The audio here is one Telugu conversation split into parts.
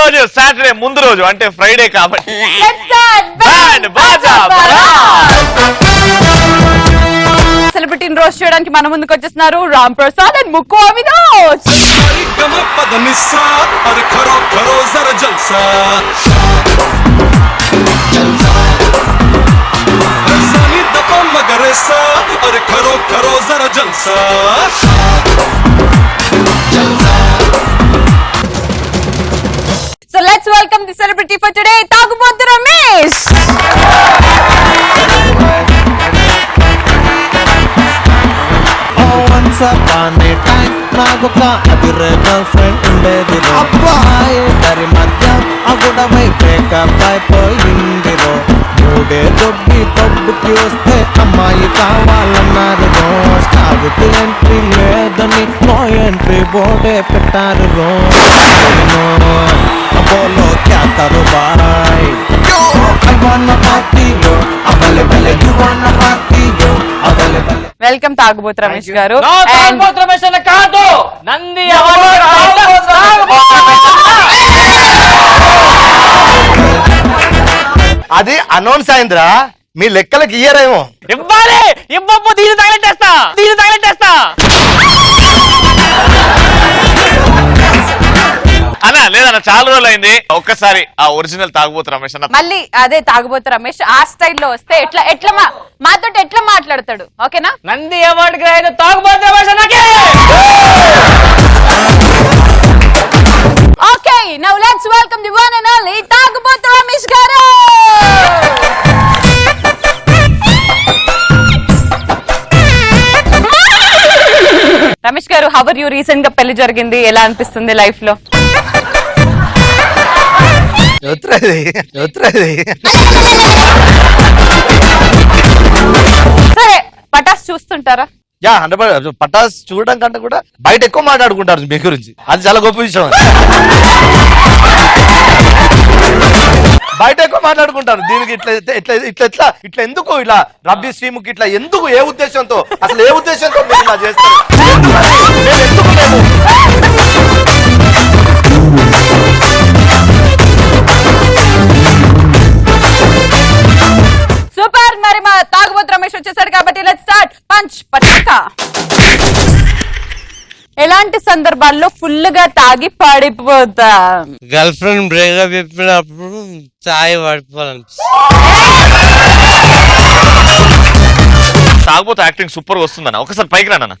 రోజు సాటర్డే ముందు రోజు అంటే ఫ్రైడే కాబట్టి సెలబ్రిటీ రోస్ట్ చేయడానికి మన ముందుకు వచ్చేస్తున్నారు రామ్ ప్రసాద్ అండ్ ముక్కు Avinash. So let's welcome the celebrity for today, Tagubothu Ramesh. Once upon a time, నాకొక అదిరే గర్ల్ ఫ్రెండ్ ఉండేది అబ్బాయి దరి మధ్య అగుడవై బ్రేకప్ అయిపోయిందిరో మూడే దొబ్బి పబ్బుకి వస్తే అమ్మాయి కావాలన్నారు రోజ్ తాగుతూ ఎంట్రీ లేదని నో ఎంట్రీ బోర్డే పెట్టారు రోజ్ బోలో క్యా కరో bye I wanna party yo abale bale you wanna party yo abale bale welcome తాగుబోతు రమేష్ గారు. తాగుబోతు రమేష్ అన్న కాదు, నంది అది అనౌన్స్ అయిందిరా, మీ లెక్కలకి ఇయ్యరేమో. ఇవ్వాలి, ఇవ్వకపోతే దీన్ని తగలెట్టేస్తా. అన్నా లేదన్నా చాలా రోజులు అయింది. ఒక్కసారి ఆ ఒరిజినల్ తాగుబోతు రమేష్ అన్న మళ్ళీ అదే తాగుబోతు రమేష్ ఆ స్టైల్లో వస్తే ఎట్లా మాతో ఎట్లా మాట్లాడతాడు, ఓకేనా? నంది అవార్డు గ్రహీత తాగుబోతు రమేష్ అన్నకి. Okay, now let's welcome the one and only తాగుబోతు రమేష్ గారు. రమేష్ గారు, హౌ ఆర్ యు? రీసెంట్ గా పెళ్లి జరిగింది, ఎలా అనిపిస్తుంది లైఫ్ లో? సరే, పటాస్ చూస్తుంటారా? యా అంటే పటాస్ చూడడం కంటే కూడా బయట ఎక్కువ మాట్లాడుకుంటారు మీ గురించి, అది చాలా గొప్ప విషయం. బయట ఎక్కువ మాట్లాడుకుంటారు దీనికి ఇట్లా ఎందుకు ఇలా రబ్బీ శ్రీముఖి ఇట్లా ఎందుకు, ఏ ఉద్దేశంతో, అసలు ఏ ఉద్దేశంతో మీరు ఇలా చేస్తారు? సూపర్. మరి మా తాగుబోతు రమేష్ వచ్చేసాడు కాబట్టి లెట్స్ స్టార్ట్ పంచ్ పటాకా. ఎలాంటి సందర్భాల్లో ఫుల్ గా తాగి పడిపోతా? గర్ల్ ఫ్రెండ్ బ్రేకప్ చెప్పినప్పుడు చాయ్ పడిపోవాలి. తాగుబోతు యాక్టింగ్ సూపర్ గా వస్తుందన్న, ఒకసారి పైకి రానన్న.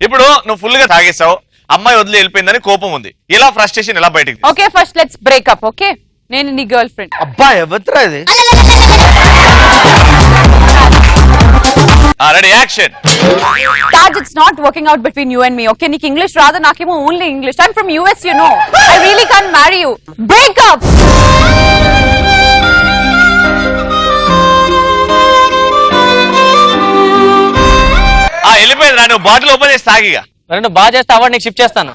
ఇప్పుడు నువ్వు ఫుల్ గా తాగేసావు, అమ్మాయి వదిలి వెళ్ళిపోయిందని కోపం ఉంది, ఇలా ఫ్రస్ట్రేషన్ ఎలా బయటికి? Okay, first let's breakup. Okay, నేను నీ గర్ల్ ఫ్రెండ్. అబ్బా ఎవరిరా ఇది? Ready action. Taj, it's not working out between you and me. Okay, నీకు ఇంగ్లీష్ రాదు, నాకేమో only English. I'm from US, you know. I really can't marry you. Break up. వెళ్ళిపోయింది రా, నువ్వు బాటిల్ ఓపెన్ చేసి తాగిగా. రెండు బాగా చేస్తే అవార్డు నీకు షిఫ్ట్ చేస్తాను.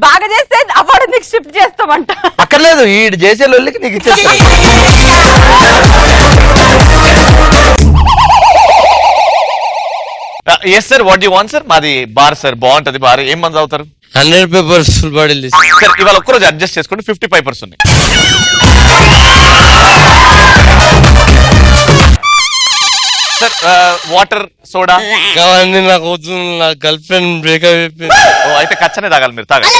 బాగా చేస్తే అవార్డు నీకు షిఫ్ట్ చేస్తామంట. అక్కర్లేదు, ఈ చేసే లొల్లికి నీకు ఇచ్చేస్తా. Yes sir, what you want sir? మాది బార్ సార్, బాగుంటది బార్. ఏం మంది అవుతారు? 100 పేపర్స్ ఫుల్ బాటిల్ సార్ ఇవాళ ఒక్కరోజు అడ్జస్ట్ చేసుకోండి, 50 పైపర్స్ ఉన్నాయి. సార్ వాటర్ సోడా కావాలి నాకు అవుతుంది. నా గర్ల్ ఫ్రెండ్ బ్రేకప్ చెప్పింది. అయితే కచ్చనే తాగాలి మీరు, తాగాలి.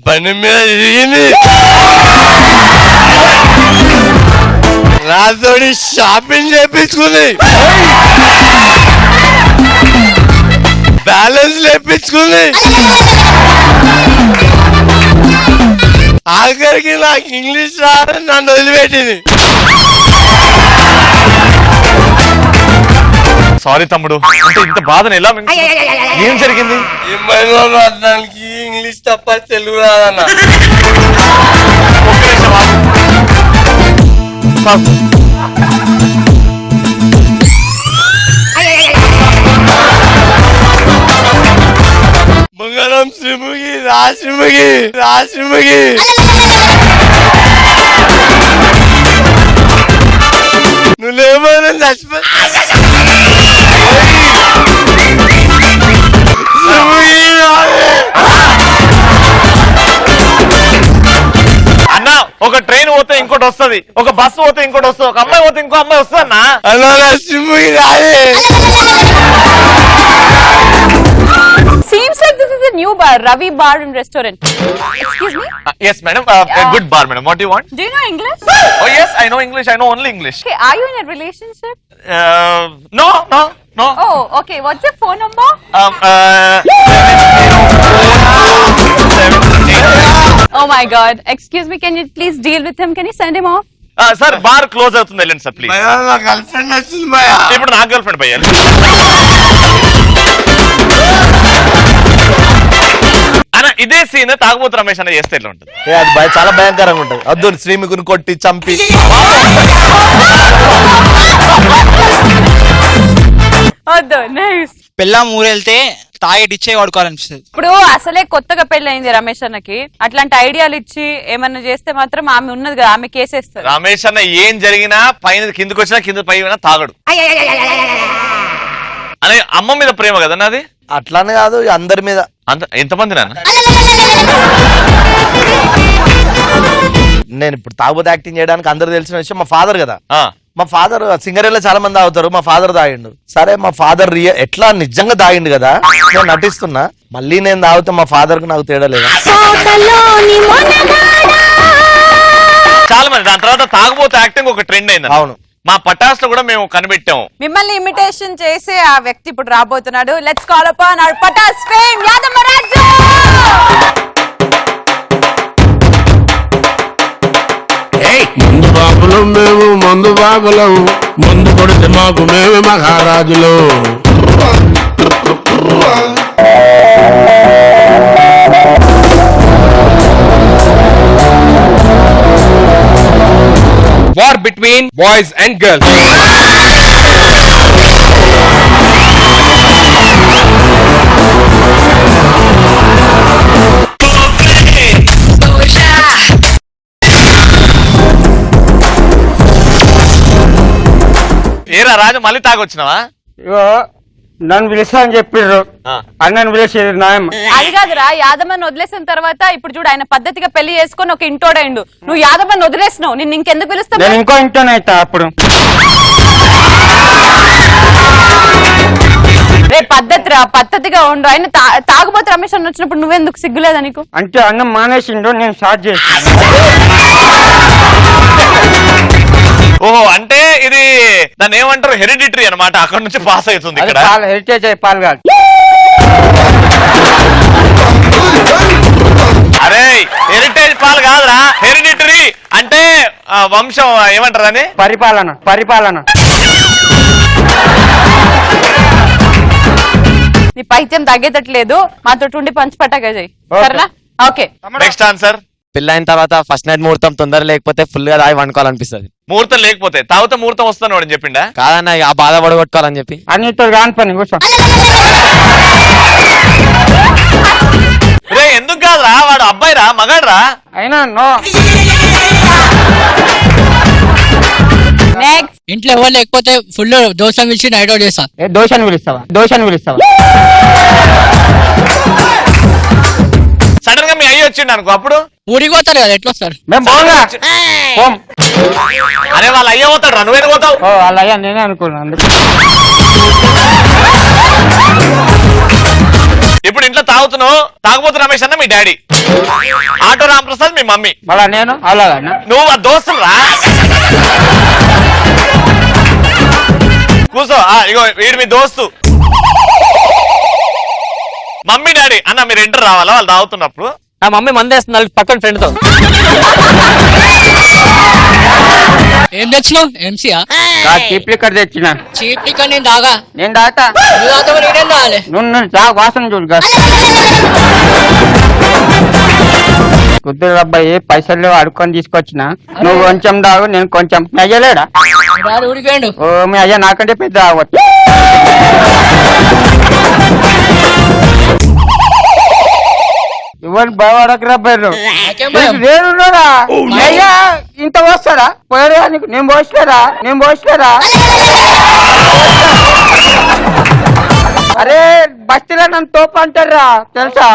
బండి మీద తిరిగింది, నాతోటి షాపింగ్ చేయించుకుంది, బ్యాలెన్స్ లేపించుకుంది, ఆఖరికి నాకు ఇంగ్లీష్ రాదని నన్ను వదిలిపెట్టింది. సారీ తమ్ముడు, అంటే ఇంత బాధను ఎలా ఏం జరిగింది? ఏమైనా దానికి ఇంగ్లీష్ తప్ప తెలుగు రాదన్న. శ్రీముఖి రాశ్రీముఖి రాశ్రీముఖి నువ్వేమన్నా చచ్చిపో అన్న ఒక ట్రైన్ పోతే ఇంకోటి వస్తది, ఒక బస్సు పోతే ఇంకోటి వస్తుంది, ఒక అమ్మాయి పోతే ఇంకో అమ్మాయి వస్తుంది అన్న. అన్నా శ్రీముఖి రాలే. Seems like this is a new bar, Ravi Bar and Restaurant. Excuse me? Yes madam, good bar madam, what do you want? Do you know English? Oh yes, I know English, I know only English. Okay, are you in a relationship? No. Oh, okay. What's your phone number? Oh my God. Excuse me, can you please deal with him? Can you send him off? Sir bar close అవుతుంది, వెళ్ళండి సార్ ప్లీజ్. భయ్యా నా గర్ల్ ఫ్రెండ్ వచ్చింది భయ్యా. ఇప్పుడు నా గర్ల్ ఫ్రెండ్ పోయాలి. అన్న ఇదే సీన్ తాగుబోతు రమేష్ అన్న చేస్తే ఎట్లా ఉంటుంది? అది చాలా భయంకరంగా ఉంటది. వద్దు శ్రీముఖిని కొట్టి చంపి వద్దు, నెక్స్ట్. పిల్లం ఊరెళ్తే తాగేటిచ్చే వాడుకోవాలనిపిస్తుంది. ఇప్పుడు అసలే కొత్తగా పెళ్ళయింది రమేష్ అన్నకి. అట్లాంటి ఐడియాలు ఇచ్చి ఏమన్నా చేస్తే మాత్రం ఆమె ఉన్నది కదా, ఆమె కేసేస్తారు. రమేష్ అన్న ఏం జరిగినా పైన కిందకి వచ్చినా కింద పై తాగడు అనే అమ్మ మీద ప్రేమ కదా నాది. అట్లానే కాదు అందరి మీద. ఎంతమంది నాన్న? నేను ఇప్పుడు తాగుబోతు యాక్టింగ్ చేయడానికి అందరు తెలిసిన విషయం మా ఫాదర్ కదా. ఆ, మా ఫాదర్ సింగరేలో చాలా మంది తాగుతారు, మా ఫాదర్ తాగిండు. సరే మా ఫాదర్ ఎట్లా నిజంగా తాగిండు కదా, నేను నటిస్తున్నా, మళ్ళీ నేను తాగితే మా ఫాదర్ కు నాకు తేడా లేదా? చాలా మంది దాని తర్వాత తాగుబోతు యాక్టింగ్ ఒక ట్రెండ్ అయింది. అవును, మా పటాస్ లో కూడా మేము కనిపెట్టాము. మిమ్మల్ని ఇమిటేషన్ చేసే ఆ వ్యక్తి ఇప్పుడు రాబోతున్నాడు. Let's call upon our Pataas fame Yadamma Raju. ముందు బాబులం మేము మందు బాబులం, ముందు కొడితే మాకు మేమే మహారాజులు. War between boys and girls. ఏరా రాజు మళ్ళీ తాగొచ్చినావా? ఇగో నన్ను పిలుస్తా అని చెప్పిర్రు, అన్నను పిలిచేది నాయమ్మ. అది కాదురా, యాదమ్మని వదిలేసిన తర్వాత ఇప్పుడు చూడు ఆయన పద్ధతిగా పెళ్లి చేసుకొని ఒక ఇంటోడైండు. నువ్వు యాదమ్మని వదిలేసినావు, నిన్ను ఇంకెందుకు పిలుస్తావు? నేను ఇంకో ఇంట్లోనైతా అప్పుడు. రే పద్ధతిరా, పద్ధతిగా ఉండు. ఆయన తాగుబోతు రమేష్ అన్న వచ్చినప్పుడు నువ్వెందుకు సిగ్గులేదా నీకు? అంటే అన్నం మానేసిండు, నేను స్టార్ట్ చేస్తాను. ఓహో, అంటే ఇది దాన్ని ఏమంటారు, హెరిడిటరీ అన్నమాట, అక్కడ నుంచి పాస్ అవుతుంది ఇక్కడ. హెరిటేజ్ పాలు కాదు. అరే హెరిటేజ్ పాలు కాదురా, హెరిడిటరీ అంటే వంశం ఏమంటారు అని, పరిపాలన. నీ పైత్యం తగ్గేటట్లేదు, మాతో ఉండి పంచిపట్టాగా చెయ్యి, సరేనా? Okay, next answer. పెళ్ళైన తర్వాత ఫస్ట్ నైట్ ముహూర్తం తొందర లేకపోతే ఫుల్ గా తాగి వండుకోవాలనిపిస్తుంది. ముహూర్తం లేకపోతే తాగుతా ముహూర్తం వస్తాను వాడు చెప్పిండా? కాదన్న ఆ బాధ పడగొట్టుకోవాలని చెప్పి. అన్నితో కాని పని కూర్చో. రే ఎందుకు కాదురా, వాడు అబ్బాయి రా, మగాడ్రా. అయినా నో. నెక్స్ట్. ఇంట్లో ఎవరు లేకపోతే ఫుల్ దోశ పిలిచి నైట్ అవుట్ చేస్తా. దోషాన్ని పిలుస్తావా? సడన్ గా మీ అయ్యి వచ్చిండు అనుకో, అప్పుడు ఊరికి పోతారు కదా, ఎట్లా వస్తారు? మేము పోగా అరే వాళ్ళ అయ్య పోతాడు రా, నువ్వేనా పోతావు? అలాగే నేనే అనుకున్నాను. ఇప్పుడు ఇంట్లో తాగుతున్నావు, తాగుబోతు రమేష్ అన్న మీ డాడీ, ఆటో రామప్రసాద్ మీ మమ్మీ, మళ్ళా నేను అలాగా నువ్వు ఆ దోస్తులు రా. కూర్చో. ఇగో వీడు మీ దోస్తు. మమ్మీ డాడీ అన్న మీరు ఎంటర్ రావాలా వాళ్ళు తాగుతున్నప్పుడు? నా మమ్మీ మందేస్తుంది పక్కన ఫ్రెండ్ తో. ఏం తెచ్చినావు? ఎంసీయా? చీప్ లిక్కర్ తెచ్చిన. చీప్ లిక్కర్ నేను తాగా. నేను తాగుతా. నువ్వు తాగుతావు, నేనేం తాగాలి? నువ్వు తాగు, వాసన చూడు. కుదురు అబ్బాయి, పైసలు లేవు, అడుక్కొని తీసుకొచ్చిన. నువ్వు కొంచెం తాగు, నేను కొంచెం. మీ అయ్యలేడా? ఊడిపోయాడు. ఓ మీ అయ్య నాకంటే పెద్ద తాగవచ్చు. ఎవరిని భయపడకరా బయలు నాకేం భయం? నేనున్నాడా అయ్యా ఇంత పోస్తాడా పోయరా నీకు నేను పోస్తారా అరే బస్తీలో నన్ను తోపు అంటారా తెలుసా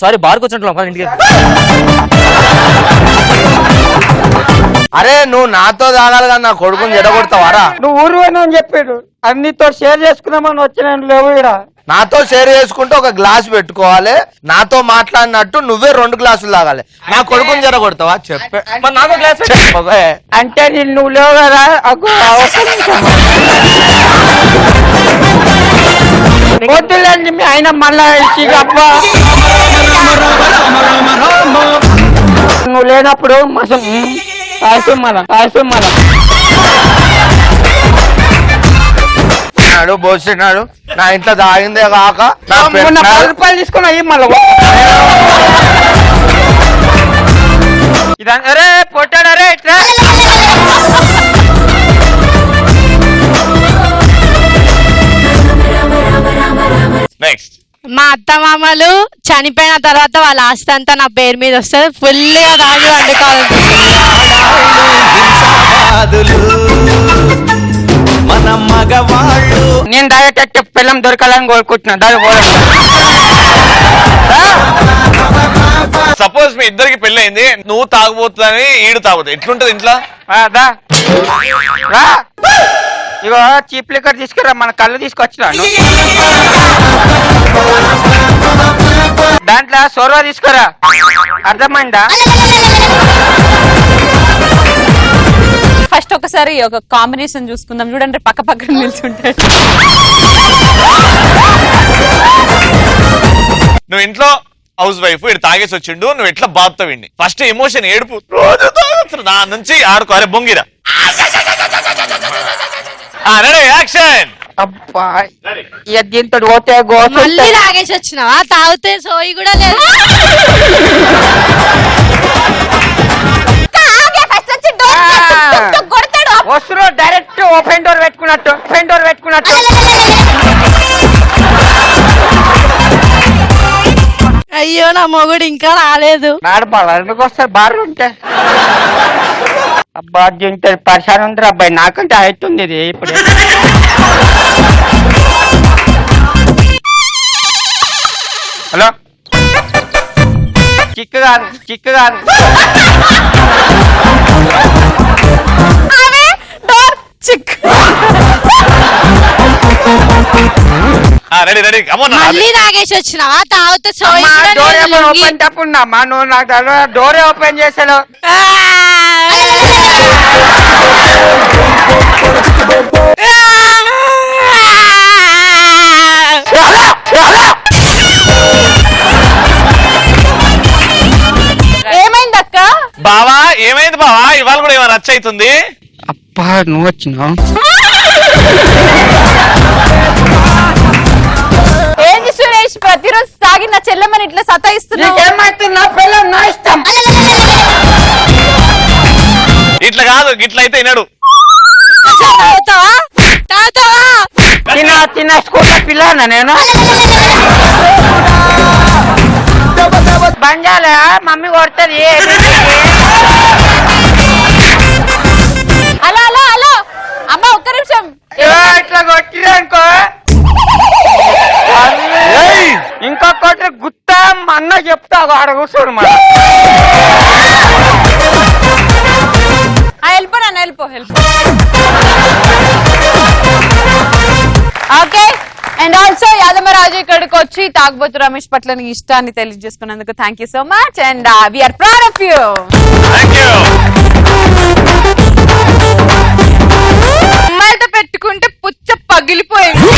సారీ బార్కి వచ్చినట్లు ఇంటికి. అరే నువ్వు నాతో తాగాలి కానీ నా కొడుకుని జడగొడతావారా? నువ్వు ఊరు పోయినా అని చెప్పాడు అన్నితో షేర్ చేసుకుందామని వచ్చిన లేవు ఈడ. నాతో షేర్ చేసుకుంటే ఒక గ్లాస్ పెట్టుకోవాలి, నాతో మాట్లాడినట్టు నువ్వే 2 గ్లాసులు తాగాలి. నా కొడుకుని జడగొడతావా చెప్పే. మరి నాకు ఒక గ్లాస్ పెట్టు. చెప్పవే. అంటే నువ్వు లేవు కదా అగ్గో, ఒక్క నిమిషం. వద్దులేండి మీ ఆయన మళ్ళా అబ్బా నువ్వు లేనప్పుడు మసం పోసినాడు నా ఇంట్లో తాగిందే కాక నా మొన్న పెట్టినాడు. 10 రూపాయలు తీసుకున్నా మళ్ళీ అరే పొట్టాడు అరే ఇట్లా నెక్స్ట్ మా అత్త మామలు చనిపోయిన తర్వాత వాళ్ళ ఆస్తి అంతా నా పేరు మీద వస్తుంది. ఫుల్గా తాగి వండుకోవాలి. మన మగవాళ్ళు నేను తాగేటట్టు పిల్లం దొరకాలని కోరుకుంటున్నా దాని సపోజ్ మీ ఇద్దరికి పెళ్ళయింది, నువ్వు తాగుబోతుందని ఈడు తాగుతుంది, ఎట్లుంటది ఇంట్లో? ఇగో చీప్ లిక్కర్ తీసుకురా మన కళ్ళు తీసుకొచ్చినా దాంట్లో సోర్వా తీసుకురా అర్థమైందా? ఫస్ట్ ఒకసారి ఒక కాంబినేషన్ చూసుకుందాం. చూడండి పక్క పక్కన నిల్చుంటాడు. నువ్వు ఇంట్లో హౌస్ వైఫ్, ఇటు తాగేసి వచ్చిండు, నువ్వు ఎట్లా బాధతావు ఇండి? ఫస్ట్ ఎమోషన్ ఏడుపు, రోజు తాగొచ్చు, నా నుంచి ఆడుకోవాలి బొంగిరా. Ready action. అబ్బా దీంతో పోతే మళ్ళీ తాగేసి వచ్చినావా? తాగితే సోయి కూడా లేదు. వస్తున్నా డైరెక్ట్ ఓపెన్ డోర్ పెట్టుకున్నట్టు అయ్యో నా మొగుడు ఇంకా రాలేదు. నాడబాల ఎందుకు వస్తారు బార్లు ఉంటే అబ్బా దీంతో పరిశాన్ ఉంది అబ్బాయి నాకంటే అవుతుంది ఇది ఇప్పుడు హలో చిక్కు కాదు రెడీ రెడీ మళ్ళీ తాగేసి వచ్చినావా? తాగితే సోయి కూడా డోర్ లేదు. ఓపెన్ తప్పున్నామా నువ్వు నాకు డోరే ఓపెన్ చేసాను ఏమైంది అక్క? బావా ఏమైంది బావా? ఇవాళ కూడా ఏమైనా రచ్చ అవుతుంది? అబ్బా నువ్వు వచ్చినావు ఏంటి సురేష్ ప్రతిరోజు తాగి నా చెల్లెమ్మని ఇట్లా సతాయిస్తున్నావు? ఏమైతే నా పిల్లలు నా ఇష్టం ఇట్లా కాదు, ఇట్లా అయితే వినడు. తాగుతావా? తిన్న స్కూల్ పిల్లనా నేను బంజాలా మమ్మీ కొడుతుంది హలో అమ్మ ఒక్క నిమిషం. ఇట్లా కొట్టిరనుకో ఇంకొకటి గుత్తా అన్న చెప్తా ఆడ కూర్చోడు మన వెళ్ళిపో ఓకే. అండ్ ఆల్సో యాదమరాజు ఇక్కడికి వచ్చి తాగుబోతు రమేష్ పట్ల నీ ఇష్టాన్ని తెలియజేసుకున్నందుకు thank you so much and we are proud of you. అమ్మాయితో పెట్టుకుంటే పుచ్చ పగిలిపోయింది.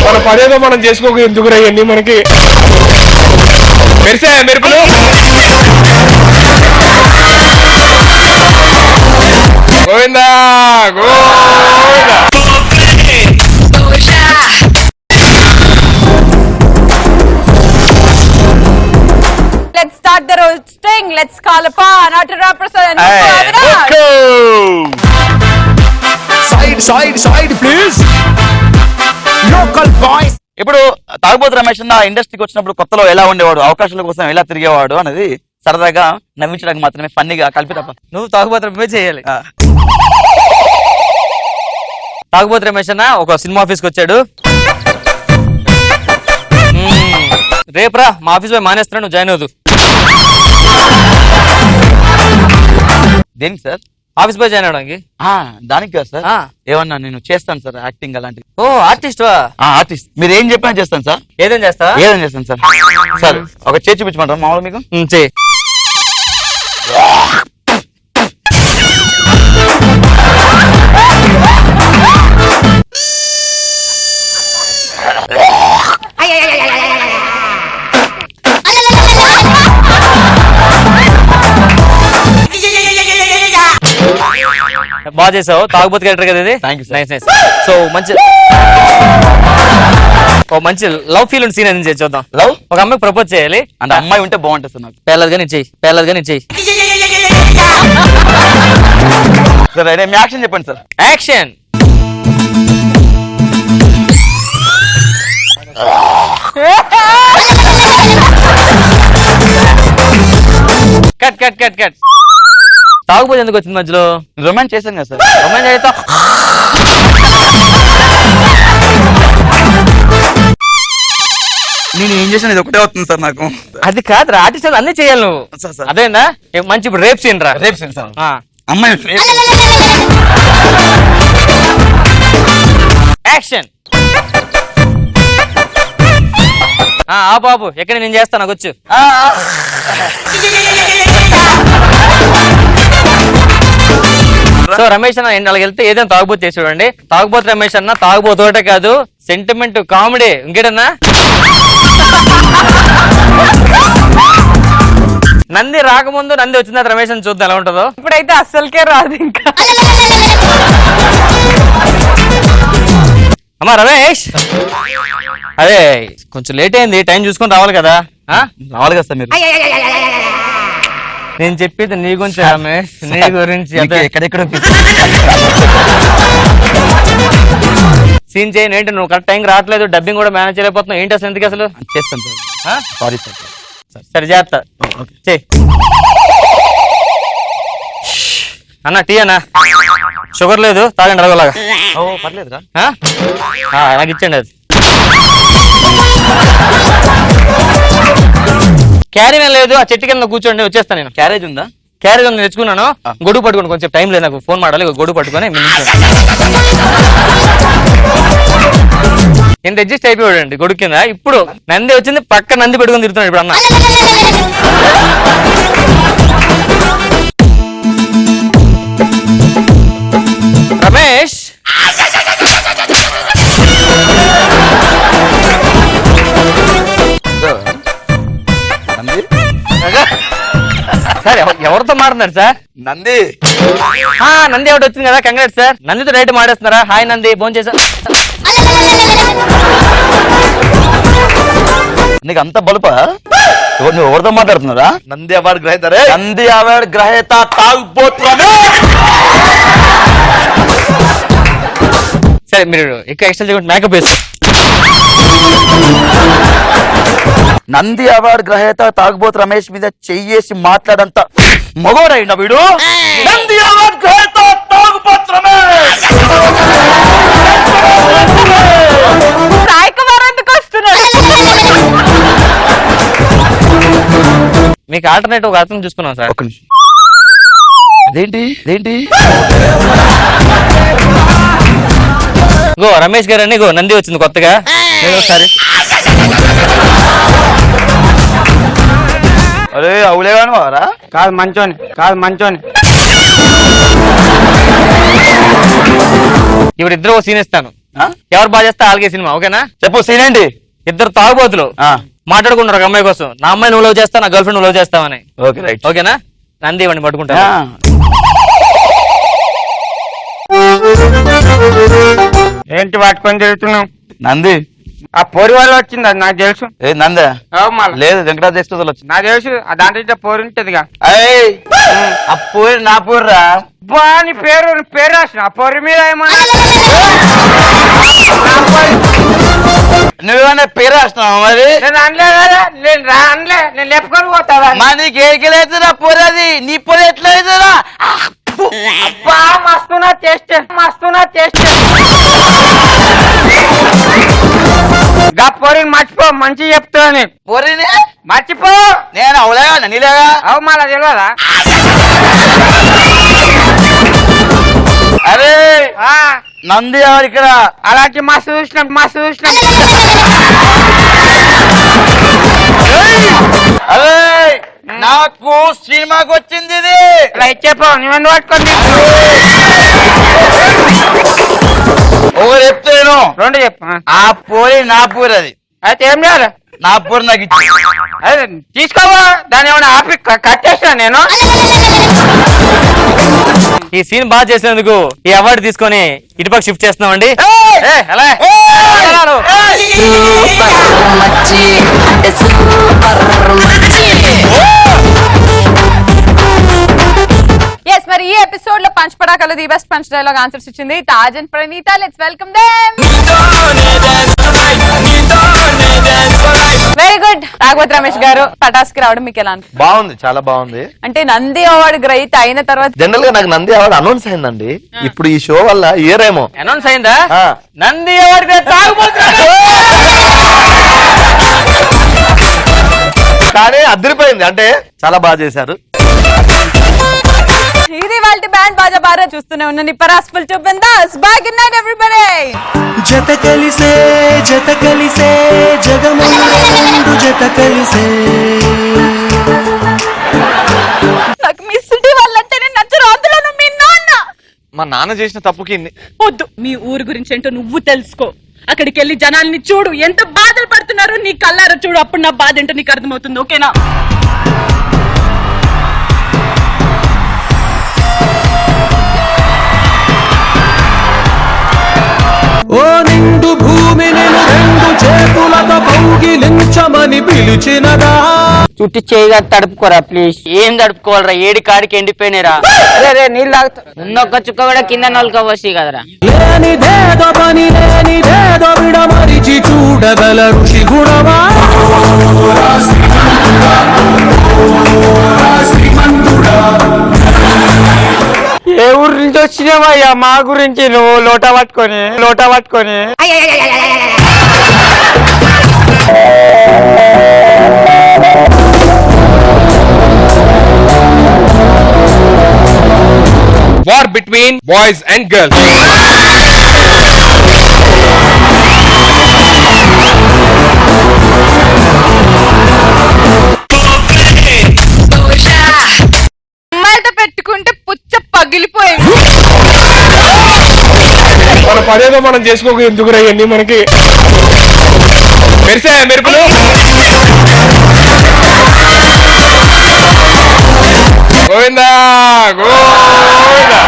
మన పనేదో మనం చేసుకోక ఎందుకు రాయండి మనకి మెరిసా మెరుపులు. Govinda Govinda. Let's start the roasting. Let's call upon Nataraja Prasad and Mukku Aviraj. Side side please local boys. ఇప్పుడు తాగుబోతు రమేష్ అన్న ఇండస్ట్రీకి వచ్చినప్పుడు కొత్తలో ఎలా ఉండేవాడు, అవకాశాల కోసం ఎలా తిరిగేవాడు అనేది సరదాగా నవ్వించడానికి మాత్రమే ఫన్నీగా కలిపి తప్ప. నువ్వు తాగుబోతు రమేష్ చేయాలి. తాగుబోతు రమేష్ అన్న ఒక సినిమా ఆఫీస్కి వచ్చాడు. రేపురా మా ఆఫీస్ పోయి మానేస్తున్నాడు, నువ్వు జాయిన్ అవుతు. దేనికి సార్? ఆఫీస్ పోయి జాయిన్ అవడానికి. దానికి కాదు సార్, ఏమన్నా నేను చేస్తాను సార్ యాక్టింగ్ అలాంటివి. ఓ ఆర్టిస్ట్ ఆర్టిస్ట్ మీరు ఏం చెప్పినా చేస్తాను సార్. ఏదేం చేస్తా? ఏదేం చేస్తాను సార్. సార్ ఒక చేసి చూపించమంటారా మామూలు మీకు? చెయ్యి. బాగా చేసావు, తాగుబోతు క్యారెక్టర్ కదా ఇది. Nice nice. సో మంచి లవ్ ఫీల్ ఉన్న సీన్ అని చూద్దాం. లవ్ ఒక అమ్మాయికి ప్రపోజ్ చేయాలి అంటే అమ్మాయి ఉంటే బాగుంటుంది సార్. నాకు పేర్లదుగా నేను చెయ్యి. సార్ మీ యాక్షన్ చెప్పండి సార్. యాక్షన్. కట్. తాగుబోతు ఎందుకు వచ్చింది మధ్యలో? రొమాన్స్ చేశాను కదా సార్. రొమాన్స్ చేస్తా. నేను ఏం చేసాను ఇది ఒకటే అవుతుంది సార్ నాకు. అది కాదు ఆర్టిస్ట్ అన్ని చేయాలి నువ్వు. అదేనా మంచి ఇప్పుడు రేప్ సీన్ రా. Rape scene sir. అమ్మాయి యాక్షన్. ఆ బాబు ఎక్కడ నేను చేస్తాను నాకు వచ్చు. సో రమేష్ అన్న వాళ్ళకి వెళ్తే ఏదైనా తాగుబోతు చేసి చూడండి. తాగుబోతు రమేష్ అన్న తాగుబోతు ఒకటే కాదు, సెంటిమెంట్ కామెడీ ఇంకేటన్నా. నంది రాకముందు నంది వచ్చిన తర్వాత రమేష్ అని చూద్దాం ఎలా ఉంటుందో. ఇప్పుడైతే అస్సలకే రాదు ఇంకా. అమ్మా రమేష్, అదే కొంచెం లేట్ అయింది, టైం చూసుకొని రావాలి కదా. రావాలి కదా సార్ మీరు. నేను చెప్పేది నీ గురించి రమేష్, నీ గురించి. ఎక్కడెక్కడ సీన్ చేయను ఏంటి, నువ్వు కరెక్ట్ టైంకి రావట్లేదు, డబ్బింగ్ కూడా మేనేజ్ చేయలేకపోతున్నావు ఏంటి అసలు, ఎందుకు అసలు? చేస్తాను సార్. Sorry sir. సరే చేస్తా చెయ్యి. అన్న టీ అన్నా, షుగర్ లేదు తాగండి రగలాగా. పర్లేదురా, నాకు ఇచ్చండి అది. క్యారీ లేదు, ఆ చెట్టు కింద కూర్చోండి వచ్చేస్తాను నేను. క్యారేజ్ ఉందా? క్యారేజ్ ఉంది తెచ్చుకున్నాను. గొడుగు పట్టుకోండి, కొంచెం టైం లేదు నాకు, ఫోన్ మాడాలి. గొడుగు పట్టుకొని ఎంత అడ్జస్ట్ అయిపోయాడండి గొడుగు కింద. ఇప్పుడు నంది వచ్చింది, పక్క నంది పెట్టుకొని తిరుగుతున్నాడు ఇప్పుడు అన్న. రమేష్ సార్ ఎవరితో మాట్లాడుతున్నారు సార్? నంది. నంది ఒకటి వచ్చింది కదా, కంగ్రాట్స్ సార్. నందితో డైరెక్ట్ మాట్లాడుతున్నారా? హాయ్ నంది, ఫోన్ చేసా. నీకు అంత బలుపా? నువ్వు ఎవరితో మాట్లాడుతున్నారా? నంది అవార్డు గ్రహీత. నంది అవార్డు గ్రహీత తాగుబోతు. సరే మీరు ఎక్కువ ఎక్స్ట్రా చేయకుండా మేకప్ వేసి. నంది అవార్డు గ్రహీత తాగుబోతు రమేష్ మీద చెయ్యేసి మాట్లాడంత మగోడైన వీడు. నంది అవార్డు గ్రహీత తాగుబోతు రమేష్. సాయి కుమార్ ఎందుకు వస్తున్నాడు? మీకు ఆల్టర్నేటివ్ ఒక అర్థం చూసుకున్నాం సార్. ఒక్క నిమిషం. అదేంటి గో రమేష్ గారు అని గో నంది వచ్చింది కొత్తగా. ఒకసారి అరే అవులేగాను వారా? కాదు మంచోని. ఇప్పుడు ఇద్దరు సీన్ ఇస్తాను, ఎవరు బాగా చేస్తే వాళ్ళకే సినిమా. ఓకేనా? చెప్పు సీన్ ఏంటి? ఇద్దరు తాగుబోతులు మాట్లాడుకుంటారు ఒక అమ్మాయి కోసం. నా అమ్మాయి నువ్వు లవ్ చేస్తా, నా గర్ల్ ఫ్రెండ్ నువ్వు లవ్ చేస్తావని. Okay right. ఓకేనా? నంది ఇవ్వండి పట్టుకుంటా. ఏంటి పట్టుకొని తిరుగుతున్నావు? నంది ఆ పోరి వాళ్ళు వచ్చింది అది నాకు తెలుసు. ఏ నంద మళ్ళీ లేదు వెంకటాద్రి ఎక్స్ప్రెస్ వచ్చింది నాకు తెలుసు దాంట్లో ఇట్లా పోరి ఉంటదిగా. ఏయ్, ఆ పోరి నా పోర్రా. బా నీ పేరు రాసిన ఆ పోరి మీద ఏమన్నా నువ్వేమన్నా పేరు రాస్తున్నావు మరి? నేను అనలే కదా, నేను అనలే, నేను లేపుకొని పోతావా? మా నీకు ఏకలైతుందా పోరి? అది నీ పోరి ఎట్లా అవుతుందా? మస్తున్నా టేస్ట్ గా పోరిని మర్చిపో, మంచిగా చెప్తాను. పోరిని మర్చిపో. నేను అవులేగా నీలేగా అవు మళ్ళా తెలియదా? అరే నంది ఎవరు ఇక్కడ? అలాంటి మస్తు చూసినాం. అరే నాకు సినిమాకి వచ్చింది ఇది. లైట్ చెప్పు, నువ్వెందుకు పట్టుకోండి? ఒకరు చెప్తాను, రెండు చెప్పు. ఆ పోరి నా పూరి, అది అయితే ఏం చేయాలి? నా పూరి నాకు ఇచ్చి. అదే తీసుకోవా, దాన్ని ఏమైనా ఆపి కట్టేసినా నేను? ఈ సీన్ బాగా చేసినందుకు ఈ అవార్డు తీసుకొని ఇటుపక్క షిఫ్ట్ చేస్తున్నామండి. Yes, మరి ఈ ఎపిసోడ్ లో పంచ్ పడాకలో the best punch dialogue answers ఇచ్చింది Taj and Praneeta. Let's welcome them. Very good. తాగుబోతు రమేష్ గారు పటాస్కి రావడం మీకు ఎలా అనిపించింది? బాగుంది, చాలా బాగుంది. అంటే నంది అవార్డు గ్రహీత అయిన తర్వాత జనరల్ గా నాకు నంది అవార్డు అనౌన్స్ అయిందండి. ఇప్పుడు ఈ షో వల్ల ఏరేమో అనౌన్స్ అయిందా? ఆ. నంది అవార్డు కానీ అదిరిపోయింది, అంటే చాలా బాగా చేశారు. ఇది వాళ్ళ బ్యాండ్ బాజా బారా చూస్తూనే ఉండండి. పరాస్ఫుల్ టు బిందాస్. Bye, good night everybody. జత కలిసే జగమందు జత కలిసే. నాకు మీ సిటీ వాళ్ళంటేనే నచ్చరు, అందులోనూ మీ నాన్న. మా నాన్న చేసిన తప్పుకి వద్దు, మీ ఊరు గురించి ఏంటో నువ్వు తెలుసుకో. అక్కడికి వెళ్ళి జనాల్ని చూడు, ఎంత బాధలు పడుతున్నారో నీ కళ్ళారా చూడు. అప్పుడు నా బాధ ఏంటో నీకు అర్థమవుతుంది. ఓకేనా? ఓ నిండు భూమి నేను రెండు చేతులతో కౌగిలించమని పిలిచినదా. చుట్టి చేయగా తడుపుకోరా ప్లీజ్. ఏం తడుపుకోవాలరా? ఏడి కాడికి ఎండిపోయినరా. నీళ్ళు తాగుతా. ఉన్నొక్క చుక్క కూడా కింద నొలకపోసి కదరా. లేనిదేదో పని లేనిదేదో విడమరిచి చూడగల ఋషి గుణమా. ఏ ఊరు నుంచి వచ్చినావయ్యా మా గురించి నువ్వు లోట పట్టుకొని? War between boys and girls. అమ్మాయితో పెట్టుకుంటే పుచ్చ పగిలిపోయింది. మన పనేదో మనం చేసుకోక ఎందుకురా ఇవన్నీ మనకి. మెరిసా మెరుపులు. గోవిందా గోవిందా.